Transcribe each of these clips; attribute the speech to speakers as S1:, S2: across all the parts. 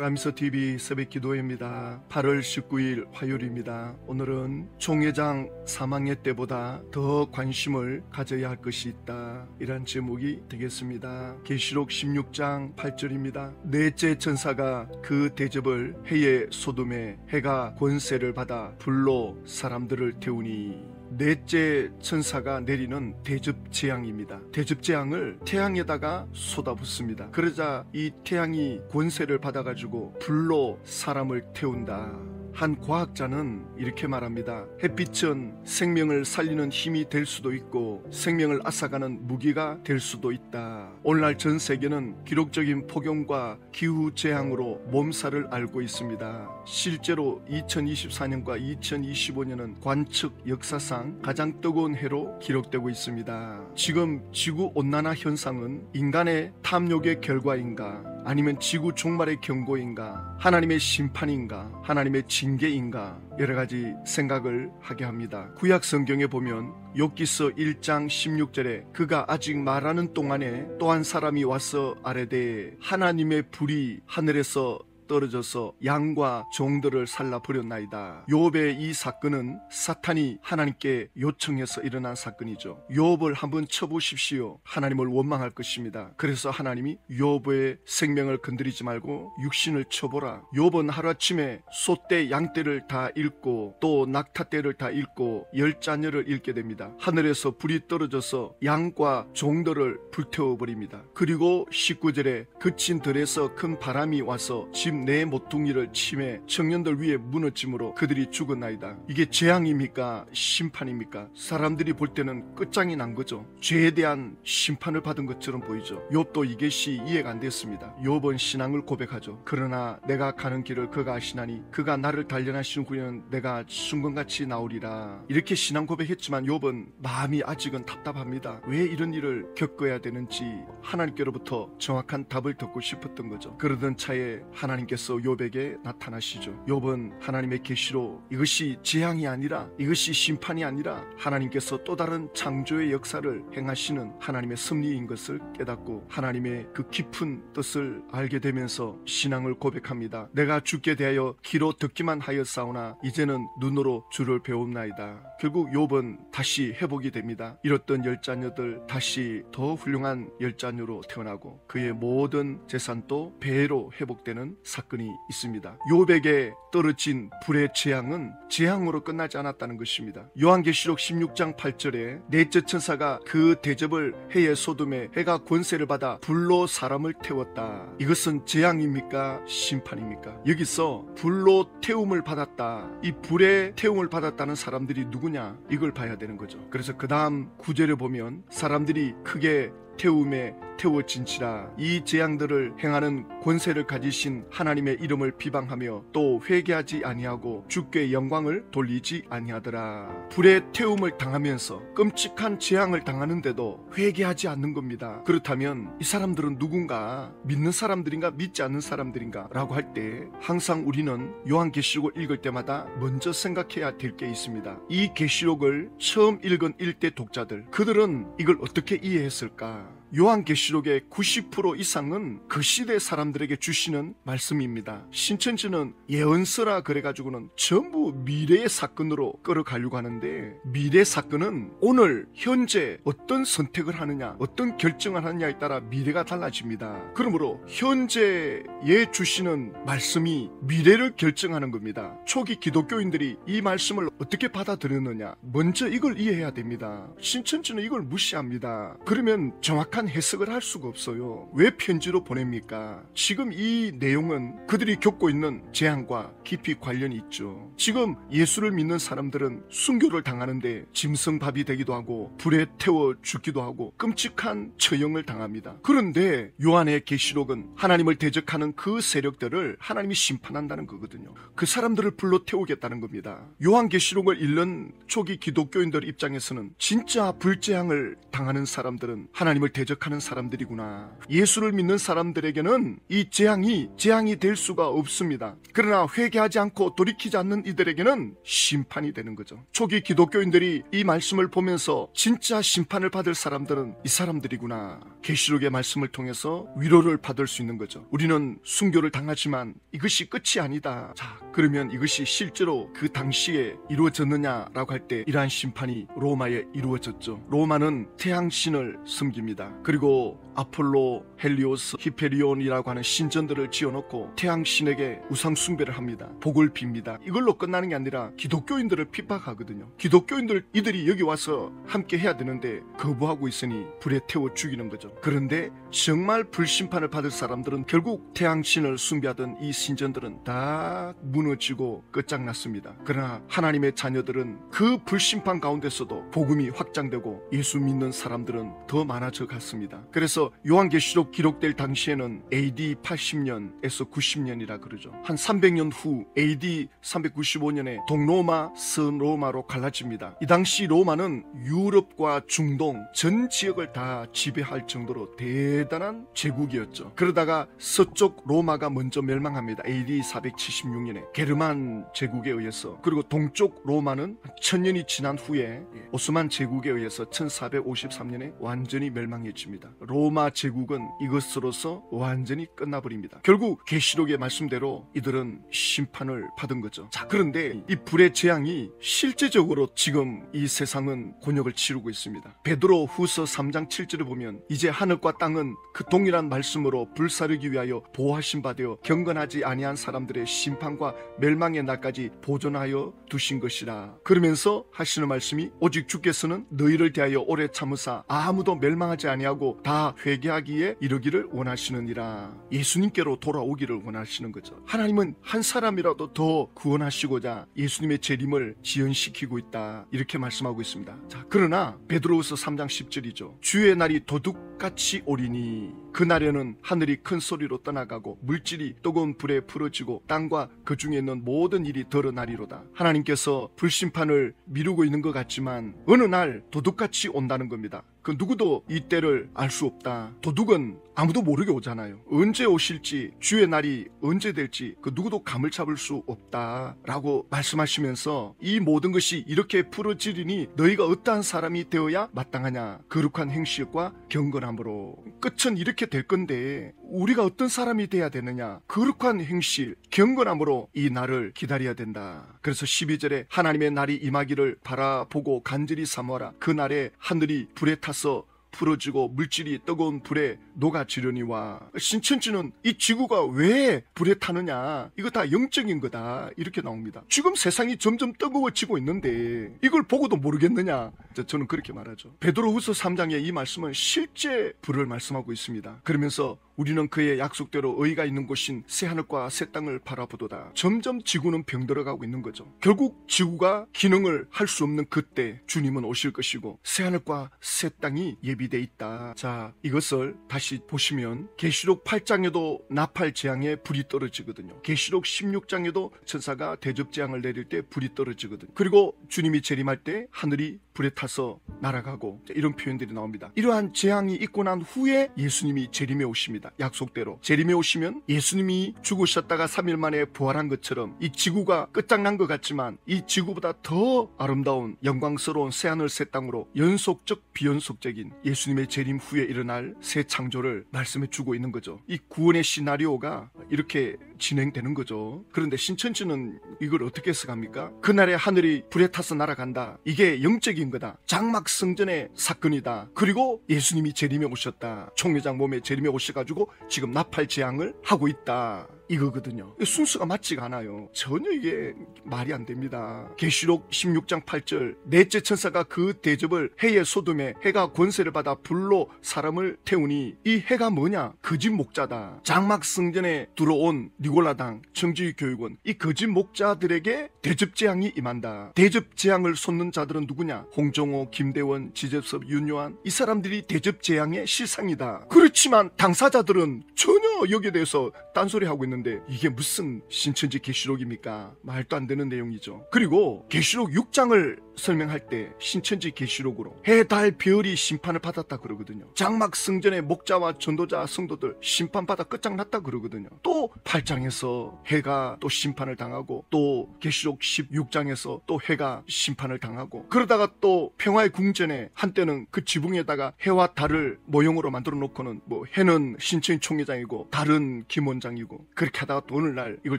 S1: 라미서TV 새벽기도회입니다. 8월 19일 화요일입니다. 오늘은 총회장 사망의 때보다 더 관심을 가져야 할 것이 있다, 이란 제목이 되겠습니다. 계시록 16장 8절입니다. 넷째 천사가 그 대접을 해의 소돔에 해가 권세를 받아 불로 사람들을 태우니, 넷째 천사가 내리는 대접 재앙입니다. 대접 재앙을 태양에다가 쏟아붓습니다. 그러자 이 태양이 권세를 받아가지고 불로 사람을 태운다. 한 과학자는 이렇게 말합니다. 햇빛은 생명을 살리는 힘이 될 수도 있고 생명을 앗아가는 무기가 될 수도 있다. 오늘날 전 세계는 기록적인 폭염과 기후재앙으로 몸살을 앓고 있습니다. 실제로 2024년과 2025년은 관측 역사상 가장 뜨거운 해로 기록되고 있습니다. 지금 지구온난화 현상은 인간의 탐욕의 결과인가, 아니면 지구 종말의 경고인가, 하나님의 심판인가, 하나님의 징계인가, 여러가지 생각을 하게 합니다. 구약 성경에 보면 욥기서 1장 16절에 그가 아직 말하는 동안에 또 한 사람이 와서 아뢰되 하나님의 불이 하늘에서 떨어져서 양과 종들을 살라버렸나이다. 욥의 이 사건은 사탄이 하나님께 요청해서 일어난 사건이죠. 욥을 한번 쳐보십시오. 하나님을 원망할 것입니다. 그래서 하나님이 욥의 생명을 건드리지 말고 육신을 쳐보라. 욥은 하루아침에 소떼 양떼를 다 잃고 또 낙타떼를 다 잃고 10자녀를 잃게 됩니다. 하늘에서 불이 떨어져서 양과 종들을 불태워버립니다. 그리고 19절에 그친 들에서 큰 바람이 와서 집 내 모퉁이를 치매 청년들 위에 무너짐으로 그들이 죽었나이다. 이게 재앙입니까? 심판입니까? 사람들이 볼 때는 끝장이 난 거죠. 죄에 대한 심판을 받은 것처럼 보이죠. 욥도 이것이 이해가 안 됐습니다. 욥은 신앙을 고백하죠. 그러나 내가 가는 길을 그가 아시나니 그가 나를 단련하신 후에는 내가 순금같이 나오리라. 이렇게 신앙 고백했지만 욥은 마음이 아직은 답답합니다. 왜 이런 일을 겪어야 되는지 하나님께로부터 정확한 답을 듣고 싶었던 거죠. 그러던 차에 하나님께서 욥에게 나타나시죠. 욥은 하나님의 계시로 이것이 재앙이 아니라, 이것이 심판이 아니라 하나님께서 또 다른 창조의 역사를 행하시는 하나님의 섭리인 것을 깨닫고 하나님의 그 깊은 뜻을 알게 되면서 신앙을 고백합니다. 내가 주께 대하여 귀로 듣기만 하였사오나 이제는 눈으로 주를 배웁나이다. 결국 욥은 다시 회복이 됩니다. 잃었던 10자녀들 다시 더 훌륭한 10자녀로 태어나고 그의 모든 재산도 배로 회복되는 사건이 있습니다. 욥에게 떨어진 불의 재앙은 재앙으로 끝나지 않았다는 것입니다. 요한계시록 16장 8절에 넷째 천사가 그 대접을 해의 소돔에 해가 권세를 받아 불로 사람을 태웠다. 이것은 재앙입니까? 심판입니까? 여기서 불로 태움을 받았다. 이 불의 태움을 받았다는 사람들이 누구냐? 이걸 봐야 되는 거죠. 그래서 그 다음 구절에 보면 사람들이 크게 태움에 태워진지라. 이 재앙들을 행하는 권세를 가지신 하나님의 이름을 비방하며 또 회개하지 아니하고 주께 영광을 돌리지 아니하더라. 불의 태움을 당하면서 끔찍한 재앙을 당하는데도 회개하지 않는 겁니다. 그렇다면 이 사람들은 누군가? 믿는 사람들인가? 믿지 않는 사람들인가? 라고 할 때 항상 우리는 요한계시록을 읽을 때마다 먼저 생각해야 될 게 있습니다. 이 계시록을 처음 읽은 일대 독자들, 그들은 이걸 어떻게 이해했을까? 요한계시록의 90% 이상은 그 시대 사람들에게 주시는 말씀입니다. 신천지는 예언서라 그래가지고는 전부 미래의 사건으로 끌어가려고 하는데, 미래 사건은 오늘 현재 어떤 선택을 하느냐, 어떤 결정을 하느냐에 따라 미래가 달라집니다. 그러므로 현재에 주시는 말씀이 미래를 결정하는 겁니다. 초기 기독교인들이 이 말씀을 어떻게 받아들였느냐, 먼저 이걸 이해해야 됩니다. 신천지는 이걸 무시합니다. 그러면 정확한 해석을 할 수가 없어요. 왜 편지로 보냅니까? 지금 이 내용은 그들이 겪고 있는 재앙과 깊이 관련이 있죠. 지금 예수를 믿는 사람들은 순교를 당하는데 짐승밥이 되기도 하고 불에 태워 죽기도 하고 끔찍한 처형을 당합니다. 그런데 요한의 계시록은 하나님을 대적하는 그 세력들을 하나님이 심판한다는 거거든요. 그 사람들을 불로 태우겠다는 겁니다. 요한 계시록을 읽는 초기 기독교인들 입장에서는 진짜 불재앙을 당하는 사람들은 하나님을 대적 대적하는 사람들이구나. 예수를 믿는 사람들에게는 이 재앙이 될 수가 없습니다. 그러나 회개하지 않고 돌이키지 않는 이들에게는 심판이 되는 거죠. 초기 기독교인들이 이 말씀을 보면서 진짜 심판을 받을 사람들은 이 사람들이구나. 계시록의 말씀을 통해서 위로를 받을 수 있는 거죠. 우리는 순교를 당하지만 이것이 끝이 아니다. 자, 그러면 이것이 실제로 그 당시에 이루어졌느냐라고 할 때 이러한 심판이 로마에 이루어졌죠. 로마는 태양신을 섬깁니다. 그리고 아폴로, 헬리오스, 히페리온이라고 하는 신전들을 지어놓고 태양신에게 우상 숭배를 합니다. 복을 빕니다. 이걸로 끝나는 게 아니라 기독교인들을 핍박하거든요. 기독교인들 이들이 여기 와서 함께 해야 되는데 거부하고 있으니 불에 태워 죽이는 거죠. 그런데 정말 불심판을 받을 사람들은 결국 태양신을 숭배하던 이 신전들은 다 무너지고 끝장났습니다. 그러나 하나님의 자녀들은 그 불심판 가운데서도 복음이 확장되고 예수 믿는 사람들은 더 많아져 갔습니다. 그래서 요한계시록 기록될 당시에는 AD 80년에서 90년이라 그러죠. 한 300년 후 AD 395년에 동로마, 서로마로 갈라집니다. 이 당시 로마는 유럽과 중동 전 지역을 다 지배할 정도로 대단한 제국이었죠. 그러다가 서쪽 로마가 먼저 멸망합니다. AD 476년에 게르만 제국에 의해서. 그리고 동쪽 로마는 1000년이 지난 후에 오스만 제국에 의해서 1453년에 완전히 멸망해집니다. 로마 제국은 이것으로서 완전히 끝나버립니다. 결국 계시록의 말씀대로 이들은 심판을 받은 거죠. 자, 그런데 이 불의 재앙이 실제적으로 지금 이 세상은 곤욕을 치르고 있습니다. 베드로 후서 3장 7절을 보면 이제 하늘과 땅은 그 동일한 말씀으로 불사르기 위하여 보호하신 바 되어 경건하지 아니한 사람들의 심판과 멸망의 날까지 보존하여 두신 것이라. 그러면서 하시는 말씀이 오직 주께서는 너희를 대하여 오래 참으사 아무도 멸망하지 아니하고 다 회개하기에 이르기를 원하시느니라. 예수님께로 돌아오기를 원하시는 거죠. 하나님은 한 사람이라도 더 구원하시고자 예수님의 재림을 지연시키고 있다, 이렇게 말씀하고 있습니다. 자, 그러나 베드로후서 3장 10절이죠. 주의 날이 도둑같이 오리니 그날에는 하늘이 큰 소리로 떠나가고 물질이 뜨거운 불에 풀어지고 땅과 그 중에 있는 모든 일이 드러나리로다. 하나님께서 불심판을 미루고 있는 것 같지만 어느 날 도둑같이 온다는 겁니다. 그 누구도 이 때를 알 수 없다. 도둑은 아무도 모르게 오잖아요. 언제 오실지, 주의 날이 언제 될지 그 누구도 감을 잡을 수 없다 라고 말씀하시면서 이 모든 것이 이렇게 풀어지리니 너희가 어떠한 사람이 되어야 마땅하냐. 거룩한 행실과 경건함으로. 끝은 이렇게 될 건데 우리가 어떤 사람이 돼야 되느냐. 거룩한 행실, 경건함으로 이 날을 기다려야 된다. 그래서 12절에 하나님의 날이 임하기를 바라보고 간절히 사모하라. 그 날에 하늘이 불에 타서 풀어지고 물질이 뜨거운 불에 녹아지려니와. 신천지는 이 지구가 왜 불에 타느냐, 이거 다 영적인 거다, 이렇게 나옵니다. 지금 세상이 점점 뜨거워지고 있는데 이걸 보고도 모르겠느냐. 저는 그렇게 말하죠. 베드로후서 3장의 이 말씀은 실제 불을 말씀하고 있습니다. 그러면서 우리는 그의 약속대로 의가 있는 곳인 새하늘과 새 땅을 바라보도다. 점점 지구는 병들어가고 있는 거죠. 결국 지구가 기능을 할 수 없는 그때 주님은 오실 것이고 새하늘과 새 땅이 예비돼 있다. 자, 이것을 다시 보시면 계시록 8장에도 나팔 재앙에 불이 떨어지거든요. 계시록 16장에도 천사가 대접 재앙을 내릴 때 불이 떨어지거든요. 그리고 주님이 재림할 때 하늘이 불에 타서 날아가고, 이런 표현들이 나옵니다. 이러한 재앙이 있고 난 후에 예수님이 재림에 오십니다. 약속대로 재림에 오시면 예수님이 죽으셨다가 3일 만에 부활한 것처럼 이 지구가 끝장난 것 같지만 이 지구보다 더 아름다운 영광스러운 새하늘 새 땅으로 연속적 비연속적인 예수님의 재림 후에 일어날 새 창조를 말씀해 주고 있는 거죠. 이 구원의 시나리오가 이렇게 진행되는 거죠. 그런데 신천지는 이걸 어떻게 해석합니까? 그날에 하늘이 불에 타서 날아간다, 이게 영적인 거다, 장막 성전의 사건이다, 그리고 예수님이 재림에 오셨다, 총회장 몸에 재림에 오셔가지고 지금 나팔 재앙을 하고 있다, 이거거든요. 순서가 맞지가 않아요. 전혀 이게 말이 안 됩니다. 계시록 16장 8절 넷째 천사가 그 대접을 해의 소돔에 해가 권세를 받아 불로 사람을 태우니 이 해가 뭐냐? 거짓 목자다. 장막 성전에 들어온 니골라당 청지기 교육원, 이 거짓 목자들에게 대접 재앙이 임한다. 대접 재앙을 쏟는 자들은 누구냐? 홍정호, 김대원, 지재섭, 윤요한, 이 사람들이 대접 재앙의 실상이다. 그렇지만 당사자들은 전혀 여기에 대해서 딴소리하고 있는 그러는데 이게 무슨 신천지 계시록입니까? 말도 안 되는 내용이죠. 그리고 계시록 6장을 설명할 때 신천지 계시록으로 해, 달, 별이 심판을 받았다 그러거든요. 장막 성전의 목자와 전도자 성도들 심판받아 끝장났다 그러거든요. 또 8장에서 해가 또 심판을 당하고, 또 계시록 16장에서 또 해가 심판을 당하고, 그러다가 또 평화의 궁전에 한때는 그 지붕에다가 해와 달을 모형으로 만들어 놓고는 뭐 해는 신천지 총회장이고 달은 김원장이고, 그렇게 하다가 또 오늘날 이걸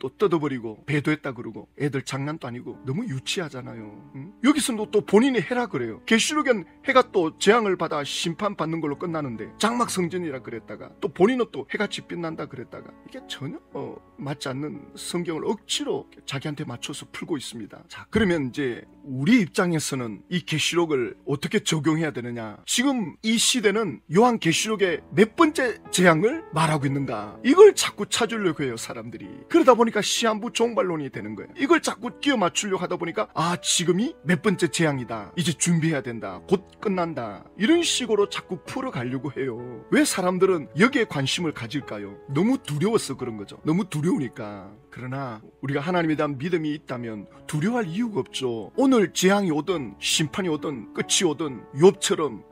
S1: 또 뜯어버리고 배도했다 그러고, 애들 장난도 아니고 너무 유치하잖아요. 응? 여기서도 또 본인이 해라 그래요. 계시록엔 해가 또 재앙을 받아 심판받는 걸로 끝나는데 장막 성전이라 그랬다가 또 본인은 또 해같이 빛난다 그랬다가, 이게 전혀 맞지 않는 성경을 억지로 자기한테 맞춰서 풀고 있습니다. 자, 그러면 이제 우리 입장에서는 이 계시록을 어떻게 적용해야 되느냐? 지금 이 시대는 요한 계시록의 몇 번째 재앙을 말하고 있는가? 이걸 자꾸 찾으려고 해요, 사람들이. 그러다 보니까 시한부 종말론이 되는 거예요. 이걸 자꾸 끼워 맞추려고 하다 보니까 지금이 몇 번째 재앙이다, 이제 준비해야 된다, 곧 끝난다, 이런 식으로 자꾸 풀어가려고 해요. 왜 사람들은 여기에 관심을 가질까요? 너무 두려워서 그런 거죠. 너무 두려우니까. 그러나 우리가 하나님에 대한 믿음이 있다면 두려워할 이유가 없죠. 오늘 재앙이 오든 심판이 오든 끝이 오든 욥처럼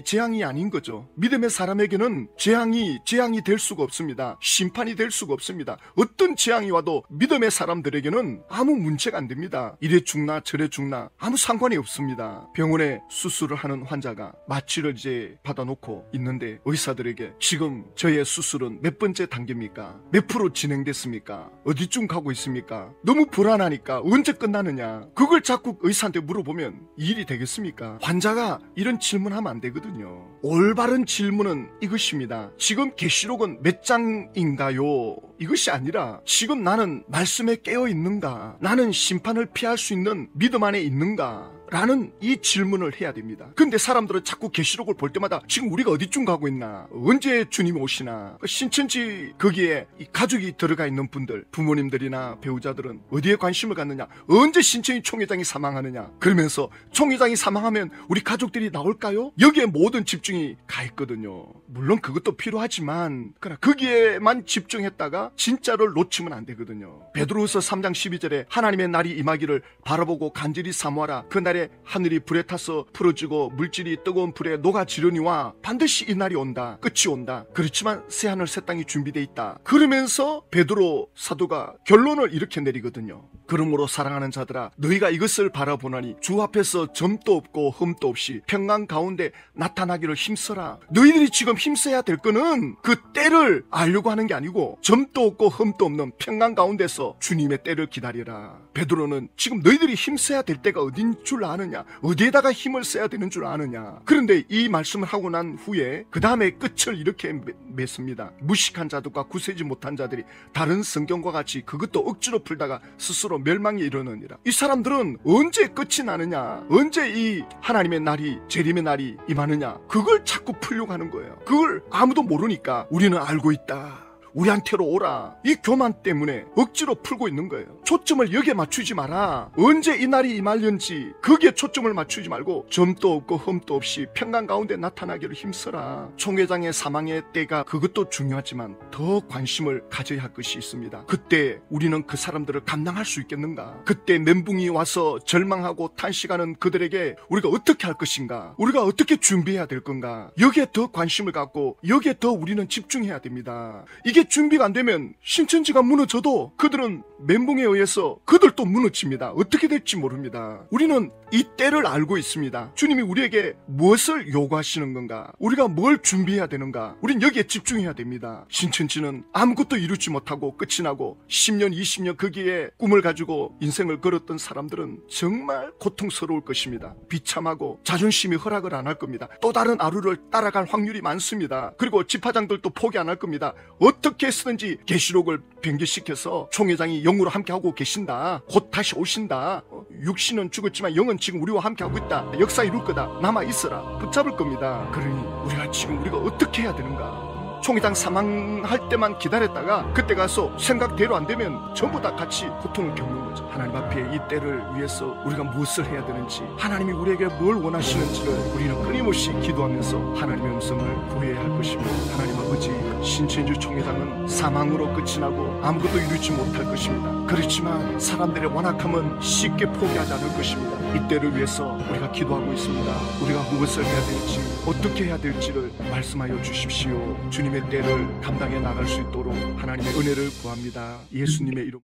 S1: 재앙이 아닌 거죠. 믿음의 사람에게는 재앙이 될 수가 없습니다. 심판이 될 수가 없습니다. 어떤 재앙이 와도 믿음의 사람들에게는 아무 문제가 안 됩니다. 이래 죽나 저래 죽나 아무 상관이 없습니다. 병원에 수술을 하는 환자가 마취를 이제 받아놓고 있는데 의사들에게 지금 저의 수술은 몇 번째 단계입니까? 몇 프로 진행됐습니까? 어디쯤 가고 있습니까? 너무 불안하니까 언제 끝나느냐? 그걸 자꾸 의사한테 물어보면 일이 되겠습니까? 환자가 이런 질문하면 안 되거든요. 올바른 질문은 이것입니다. 지금 계시록은 몇 장인가요? 이것이 아니라 지금 나는 말씀에 깨어 있는가? 나는 심판을 피할 수 있는 믿음 안에 있는가? 라는 이 질문을 해야 됩니다. 근데 사람들은 자꾸 계시록을 볼 때마다 지금 우리가 어디쯤 가고 있나? 언제 주님이 오시나? 신천지 거기에 이 가족이 들어가 있는 분들, 부모님들이나 배우자들은 어디에 관심을 갖느냐? 언제 신천지 총회장이 사망하느냐? 그러면서 총회장이 사망하면 우리 가족들이 나올까요? 여기에 모든 집중이 가 있거든요. 물론 그것도 필요하지만 그러나 거기에만 집중했다가 진짜를 놓치면 안 되거든요. 베드로후서 3장 12절에 하나님의 날이 임하기를 바라보고 간절히 사모하라. 그 날에 하늘이 불에 타서 풀어지고 물질이 뜨거운 불에 녹아지려니와 반드시 이 날이 온다. 끝이 온다. 그렇지만 새하늘 새 땅이 준비되어 있다. 그러면서 베드로 사도가 결론을 이렇게 내리거든요. 그러므로 사랑하는 자들아, 너희가 이것을 바라보나니 주 앞에서 점도 없고 흠도 없이 평강 가운데 나타나기를 힘써라. 너희들이 지금 힘써야 될 거는 그 때를 알려고 하는 게 아니고 점도 없고 흠도 없는 평강 가운데서 주님의 때를 기다리라. 베드로는 지금 너희들이 힘써야 될 때가 어딘 줄 아느냐? 어디에다가 힘을 써야 되는 줄 아느냐? 그런데 이 말씀을 하고 난 후에 그 다음에 끝을 이렇게 맺습니다. 무식한 자들과 구세지 못한 자들이 다른 성경과 같이 그것도 억지로 풀다가 스스로 멸망에 이르느니라. 이 사람들은 언제 끝이 나느냐? 언제 이 하나님의 날이, 재림의 날이 임하느냐? 그걸 자꾸 풀려고 하는 거예요. 그걸 아무도 모르니까 우리는 알고 있다, 우리한테로 오라, 이 교만 때문에 억지로 풀고 있는 거예요. 초점을 여기에 맞추지 마라. 언제 이 날이 임할는지 거기에 초점을 맞추지 말고 점도 없고 흠도 없이 평강 가운데 나타나기를 힘써라. 총회장의 사망의 때가 그것도 중요하지만 더 관심을 가져야 할 것이 있습니다. 그때 우리는 그 사람들을 감당할 수 있겠는가? 그때 멘붕이 와서 절망하고 탄식하는 그들에게 우리가 어떻게 할 것인가? 우리가 어떻게 준비해야 될 건가? 여기에 더 관심을 갖고 여기에 더 우리는 집중해야 됩니다. 이게 준비가 안 되면 신천지가 무너져도 그들은 멘붕에 의해서 그들도 무너집니다. 어떻게 될지 모릅니다. 우리는 이 때를 알고 있습니다. 주님이 우리에게 무엇을 요구하시는 건가? 우리가 뭘 준비해야 되는가? 우린 여기에 집중해야 됩니다. 신천지는 아무것도 이루지 못하고 끝이 나고 10년 20년 거기에 꿈을 가지고 인생을 걸었던 사람들은 정말 고통스러울 것입니다. 비참하고 자존심이 허락을 안 할 겁니다. 또 다른 아루를 따라갈 확률이 많습니다. 그리고 집화장들도 포기 안 할 겁니다. 어떻게 해서든지 계시록을 변개시켜서 총회장이 영으로 함께하고 계신다, 곧 다시 오신다, 육신은 죽었지만 영은 지금 우리와 함께하고 있다, 역사 이룰 거다, 남아있어라, 붙잡을 겁니다. 그러니 우리가 어떻게 해야 되는가? 총회장 사망할 때만 기다렸다가 그때 가서 생각대로 안 되면 전부 다 같이 고통을 겪는 거죠. 하나님 앞에 이 때를 위해서 우리가 무엇을 해야 되는지, 하나님이 우리에게 뭘 원하시는지를 우리는 끊임없이 끊임없이 기도하면서 하나님의 음성을 구해야 할 것입니다. 하나님 아버지, 신천지 총회당은 사망으로 끝이 나고 아무것도 이루지 못할 것입니다. 그렇지만 사람들의 완악함은 쉽게 포기하지 않을 것입니다. 이때를 위해서 우리가 기도하고 있습니다. 우리가 무엇을 해야 될지, 어떻게 해야 될지를 말씀하여 주십시오. 주님의 때를 감당해 나갈 수 있도록 하나님의 은혜를 구합니다. 예수님의 이름.